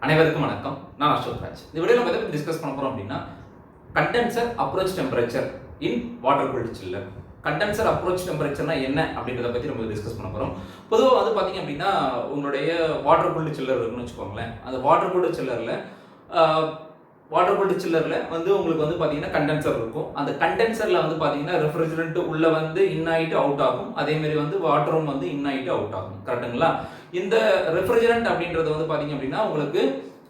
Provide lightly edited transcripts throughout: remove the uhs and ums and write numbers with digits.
அனைவருக்கும் வணக்கம். நான் அசோக் ராஜ். இந்த வீடியோல நம்ம எதை பத்தி டிஸ்கஸ் பண்ண போறோம் அப்படின்னா condenser approach temperature in water cooled chiller. Condenser approach டெம்பரேச்சர்னா என்ன அப்படின்றத பத்தி நம்ம டிஸ்கஸ் பண்ண போறோம். பொதுவாக வந்து பாத்தீங்க அப்படின்னா உங்களுடைய வாட்டர் கூல்டு சில்லர் இருக்குன்னு வச்சுக்கோங்களேன். அந்த வாட்டர் கூல்டு சில்லர்ல வந்து உங்களுக்கு வந்து பாத்தீங்கன்னா கண்டென்சர் இருக்கும். அந்த கண்டென்சர்ல வந்து பாத்தீங்கன்னா ரெஃப்ரிஜரண்ட் உள்ள வந்து இன் ஆயிட்டு அவுட் ஆகும். அதே மாதிரி வந்து வாட்டரும் வந்து இன் ஆயிட்டு அவுட் ஆகும். கரெக்ட்டுங்களா? இந்த ரெஃப்ரிஜரண்ட் அப்படின்றது வந்து பாத்தீங்க அப்படின்னா உங்களுக்கு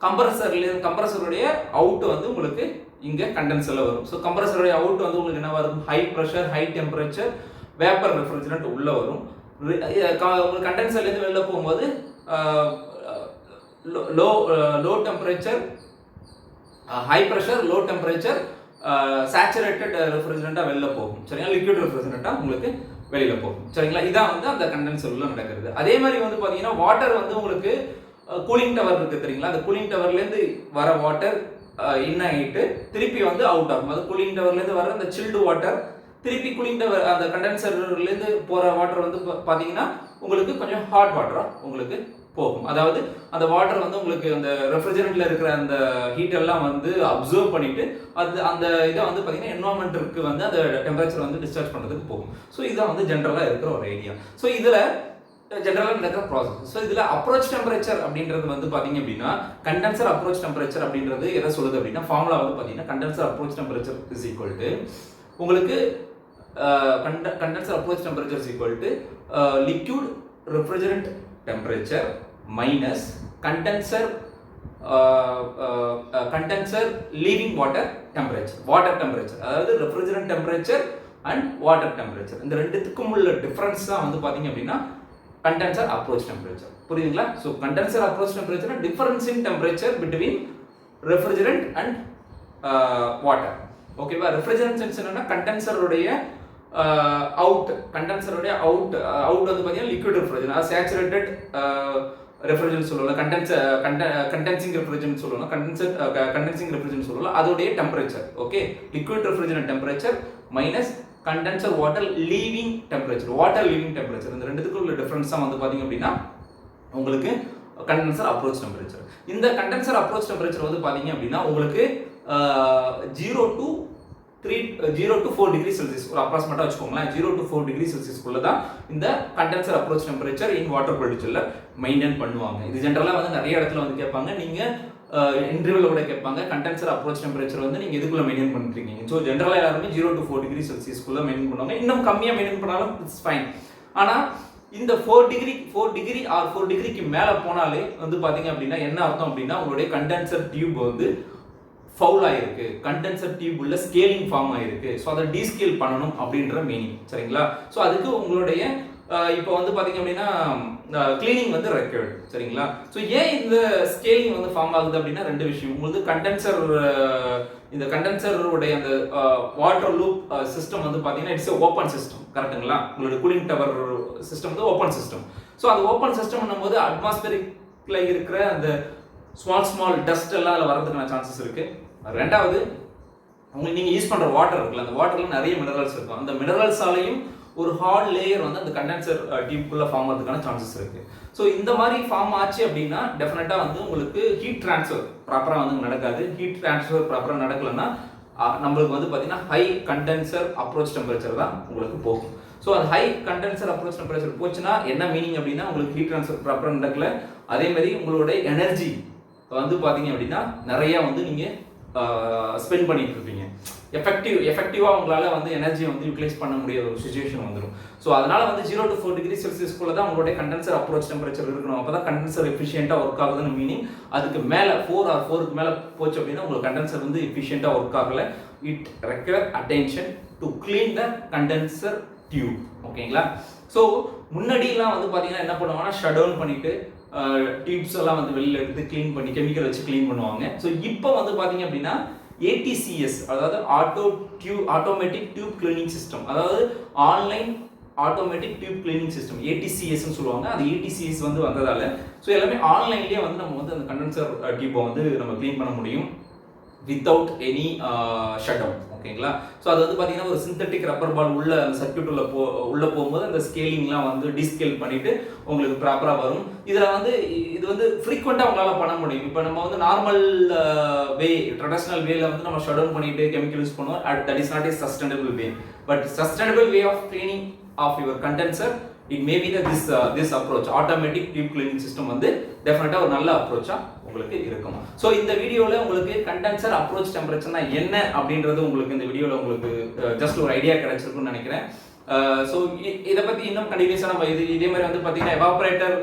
கம்ப்ரஸருடைய அவுட் வந்து உங்களுக்கு இங்க கண்டென்சர்ல வரும். ஸோ கம்ப்ரஸருடைய அவுட் வந்து உங்களுக்கு என்னவா இருக்கும்? High pressure, high temperature, vapour refrigerant உள்ள வரும். உங்களுக்கு கண்டென்சர்ல இருந்து வெளில போகும்போது low temperature, high pressure, low temperature, saturated ரெஃப்ரிஜரண்டா வெளில போகும். சரிங்களா? லிக்விட் ரெஃப்ரிஜரண்டா உங்களுக்கு வெளியில போகும். சரிங்களா? இதான் வந்து அந்த கண்டென்சர்ல நடக்கிறது. அதே மாதிரி வந்து பாத்தீங்கன்னா வாட்டர் வந்து உங்களுக்கு கூலிங் டவர் இருக்கு தெரியுங்களா? அந்த கூலிங் டவர்ல இருந்து வர வாட்டர் இன் ஆகிட்டு திருப்பி வந்து அவுட் ஆகும். அது கூலிங் டவர்ல இருந்து வர அந்த சில்டு வாட்டர் திருப்பி கூலிங் டவர் அந்த கண்டென்சர்ல இருந்து போற வாட்டர் வந்து பாத்தீங்கன்னா உங்களுக்கு கொஞ்சம் ஹாட் வாட்டரா உங்களுக்கு போகும். அதாவது அந்த வாட்டர் வந்து உங்களுக்கு அந்த ரெஃப்ரிஜரண்ட்ல இருக்கிற அந்த ஹீட் எல்லாம் வந்து அப்சர்வ் பண்ணிட்டு அது அந்த இதை வந்து பாத்தீங்கன்னா என்வரான்மெண்ட்டுக்கு வந்து அந்த டெம்பரேச்சர் வந்து டிஸ்சார்ஜ் பண்றதுக்கு போகும். ஸோ இதான் வந்து ஜென்ரலா இருக்கிற ஒரு ஐடியா. ஸோ இதுல ஜென்ரலாக நடக்கிற ப்ராசஸ். ஸோ இதில் அப்ரோச் டெம்பரேச்சர் அப்படின்றது வந்து பார்த்தீங்க அப்படின்னா கண்டென்சர் அப்ரோச் டெம்பரேச்சர் அப்படின்றது எதை சொல்லுது அப்படின்னா ஃபார்முலா வந்து பார்த்தீங்கன்னா condenser approach temperature is equal to உங்களுக்கு condenser approach temperature is equal to liquid refrigerant temperature minus condenser leaving water temperature. அதாவது refrigerant temperature and water temperature இந்த ரெண்டுத்துக்கும் உள்ள டிஃபரன்ஸ் தான் வந்து பார்த்தீங்க அப்படின்னா கண்டென்சர் அப்ரோச் டெம்பரேச்சர். புரியுதுங்களா? So condenser approach temperature difference in temperature between refrigerant and water. ஓகேவா? ரெஃப்ரிஜரண்ட் சென்ஸ் என்னன்னா கண்டென்சருடைய அவுட் வந்து பார்த்தீங்கன்னா லிக்விட் ரெஃப்ரிஜரண்ட், சேச்சுரேட்டட் ரெஃப்ரிஜரண்ட் சொல்லலாம், கண்டென்சிங் ரெஃப்ரிஜரண்ட் சொல்லலாம், கண்டென்சிங் ரெஃப்ரிஜரண்ட் சொல்லலாம். அதோடைய temperature okay, liquid refrigerant temperature minus condenser water leaving temperature இந்த ரெண்டுத்துக்கும் உள்ள டிஃபரன்ஸ் தான் வந்து பாத்தீங்க அப்படின்னா உங்களுக்கு கண்டென்சர் அப்ரோச் டெம்பரேச்சர். இந்த கண்டென்சர் அப்ரோச் டெம்பரேச்சர் வந்து பாத்தீங்க அப்படின்னா உங்களுக்கு 0 to 4 டிகிரி செல்சியஸ் ஒரு அப்ராக்சிமேட்டா வச்சுக்கோங்களேன். 0 to 4 டிகிரி செல்சியஸ்க்குள்ள தான் இந்த condenser approach temperature in water cooled chiller maintain பண்ணுவாங்க. இது ஜென்ரலா வந்து நிறைய இடத்துல வந்து கேட்பாங்க. நீங்க இன்டர்வியூல கூட கேட்பாங்க கண்டென்சர் அப்ரோச் டெம்பரேச்சர் வந்து நீங்க எதுக்குள்ள மெயின்டைன் பண்ணிருக்கீங்க. ஸோ ஜென்ரலா எல்லாருமே 0 to 4 டிகிரி செல்சியஸ்க்குள்ள மெயின்டைன் பண்ணுவாங்க. இன்னும் கம்மியா மெயின்டைன் பண்ணாலும் இட்ஸ் ஃபைன். ஆனா இந்த 4 டிகிரிக்கு மேல போனாலே வந்து பாத்தீங்க அப்படின்னா என்ன அர்த்தம் அப்படின்னா உங்களுடைய கண்டென்சர் டியூப் வந்து ஃபவுல் ஆயிருக்கு, கண்டென்சர் டியூப் உள்ள ஸ்கேலிங் ஃபார்ம் ஆயிருக்கு. ஸோ அதை டீஸ்கேல் பண்ணணும் அப்படின்ற மீனிங். சரிங்களா? ஸோ அதுக்கு உங்களுடைய இப்போ வந்து பாத்தீங்க அப்படின்னா கிளீனிங் வந்து ரெக்வயர்டு. சரிங்களா? ஸோ ஏன் இந்த ஸ்கேலிங் வந்து ஃபார்ம் ஆகுது அப்படின்னா ரெண்டு விஷயம். உங்களுக்கு இந்த கண்டென்சருடைய அந்த வாட்டர் லூப் சிஸ்டம் வந்து பாத்தீங்கன்னா இட்ஸ் ஓப்பன் சிஸ்டம். கரெக்ட்டுங்களா? உங்களுடைய கூலிங் டவர் சிஸ்டம் வந்து ஓப்பன் சிஸ்டம். ஸோ அந்த ஓப்பன் சிஸ்டம் போது அட்மாஸ்பியரிக்ல இருக்கிற அந்த ஸ்மால் டஸ்ட் எல்லாம் அதில் வரதுக்கான சான்சஸ் இருக்கு. ரெண்டாவது உங்களுக்கு நீங்க யூஸ் பண்ற வாட்டர் இருக்குல்ல, அந்த வாட்டர்ல நிறைய மினரல்ஸ் இருக்கும். அந்த மினரல்ஸாலையும் ஒரு ஹார்ட் லேயர் வந்து அந்த கண்டென்சர் டியூப்குள்ள ஃபார்ம் ஆகிறதுக்கான சான்சஸ் இருக்கு. ஸோ இந்த மாதிரி ஃபார்ம் ஆச்சு அப்படின்னா டெஃபினட்டா வந்து உங்களுக்கு ஹீட் ட்ரான்ஸ்ஃபர் ப்ராப்பரா வந்து நடக்காது. ஹீட் ட்ரான்ஸ்ஃபர் ப்ராப்பரா நடக்கலன்னா நம்மளுக்கு வந்து பார்த்தீங்கன்னா ஹை கண்டென்சர் அப்ரோச் டெம்பரேச்சர் தான் உங்களுக்கு போகும். ஸோ அது ஹை கண்டென்சர் அப்ரோச் டெம்பரேச்சர் போச்சுன்னா என்ன மீனிங் அப்படின்னா உங்களுக்கு ஹீட் ட்ரான்ஸ்ஃபர் ப்ராப்பரா நடக்கல. அதே மாதிரி உங்களுடைய எனர்ஜி வந்து பார்த்தீங்க அப்படின்னா நிறைய வந்து நீங்க ஸ்பெண்ட் பண்ணிட்டு இருப்பீங்க. எஃபெக்டிவா உங்களால வந்து எனர்ஜியை வந்து யூட்டிலைஸ் பண்ண முடியாத ஒரு சிச்சுவேஷன் வந்துடும். ஸோ அதனால வந்து 0 to 4 டிகிரி செல்சியஸ்க்குள்ள தான் உங்களுடைய கண்டென்சர் அப்ரோச் டெம்பரேச்சர் இருக்கணும். அப்பதான் கண்டென்சர் எஃபிஷியன்ட்டா ஒர்க் ஆகுதுன்னு மீனிங். அதுக்கு மேல 4க்கு மேல போச்சு அப்படின்னா உங்களுக்கு கண்டென்சர் வந்து எஃபிஷியன்ட்டா ஒர்க் ஆகல. It require attention to clean the condenser tube. ஓகேங்களா? ஸோ முன்னாடிலாம் வந்து பாத்தீங்கன்னா என்ன பண்ணுவாங்கன்னா ஷட் டவுன் பண்ணிட்டு டியூப்ஸ் எல்லாம் வந்து வெளியில எடுத்து க்ளீன் பண்ணி கெமிக்கல் வச்சு க்ளீன் பண்ணுவாங்க. ஸோ இப்போ வந்து பாத்தீங்க அப்படின்னா ATCS அதாவது ஆட்டோமேட்டிக் டியூப் கிளீனிங் சிஸ்டம், அதாவது online automatic tube cleaning system ATCS சொல்லுவாங்க. அது ATCS வந்து வந்ததால ஸோ எல்லாமே ஆன்லைன்லேயே வந்து நம்ம வந்து அந்த கண்டென்சர் டியூப்பை வந்து நம்ம க்ளீன் பண்ண முடியும் வித்தவுட் எனி ஷட் டவுன். ஓகேங்களா. ஸோ அது வந்து பார்த்தீங்கன்னா ஒரு சிந்தட்டிக் ரப்பர் பால் உள்ள அந்த சர்க்யூட் உள்ள போகும்போது அந்த ஸ்கேலிங்லாம் வந்து டிஸ்கேல் பண்ணிட்டு உங்களுக்கு ப்ராப்பராக வரும். இதில் வந்து இது வந்து ஃப்ரீக்வெண்ட்டாக உங்களால் பண்ண முடியும். இப்போ நம்ம வந்து நார்மல் வே ட்ரெடிஷ்னல் வேல வந்து நம்ம ஷட் டவுன் பண்ணிட்டு கெமிக்கல் யூஸ் பண்ணுவோம். That is not a sustainable way. But sustainable way of cleaning of your condenser it may be this approach automatic deep cleaning system வந்து டெஃபினட்டா ஒரு நல்ல அப்ரோச்சா உங்களுக்கு இருக்கும். ஸோ இந்த வீடியோவில் உங்களுக்கு கண்டென்சர் அப்ரோச் டெம்பரேச்சர்னா என்ன அப்படின்றது உங்களுக்கு இந்த வீடியோவில் உங்களுக்கு ஜஸ்ட் ஒரு ஐடியா கிடைச்சிருக்குன்னு நினைக்கிறேன். ஸோ இதை பற்றி இன்னும் கண்டினியூஸாக நம்ம இதே மாதிரி வந்து பார்த்தீங்கன்னா எவாப்ரேட்டர்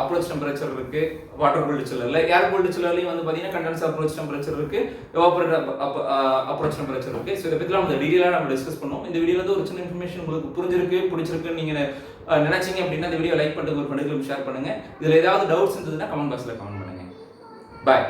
அப்ரோச் டெம்பரேச்சர் இருக்கு, வாட்டர் கூல்டு சில்லர்ல, ஏர் கூல்டு சில்லர்லையும் வந்து பார்த்தீங்கன்னா கண்டென்சர் அப்ரோச் டெம்பரேச்சர் இருக்கு, எவாப்ரேட்டர் அப்ரோச் டெம்பரேச்சர் இருக்கு. ஸோ இதை பற்றிலாம் நம்ம டீட்டெயிலாக நம்ம டிஸ்கஸ் பண்ணுவோம். இந்த வீடியோவில் வந்து ஒரு சின்ன இன்ஃபர்மேஷன் உங்களுக்கு புரிஞ்சிருக்கு பிடிச்சிருக்குன்னு நீங்கள் நினைச்சீங்க அப்படின்னா இந்த வீடியோ லைக் பண்ணுங்க, ஒரு ஃப்ரெண்டுகளுக்கு ஷேர் பண்ணுங்க. இதில் ஏதாவது டவுட்ஸ் இருந்ததுன்னா கமெண்ட் பாக்ஸில் கமெண்ட் பண்ணுங்க. பாய்.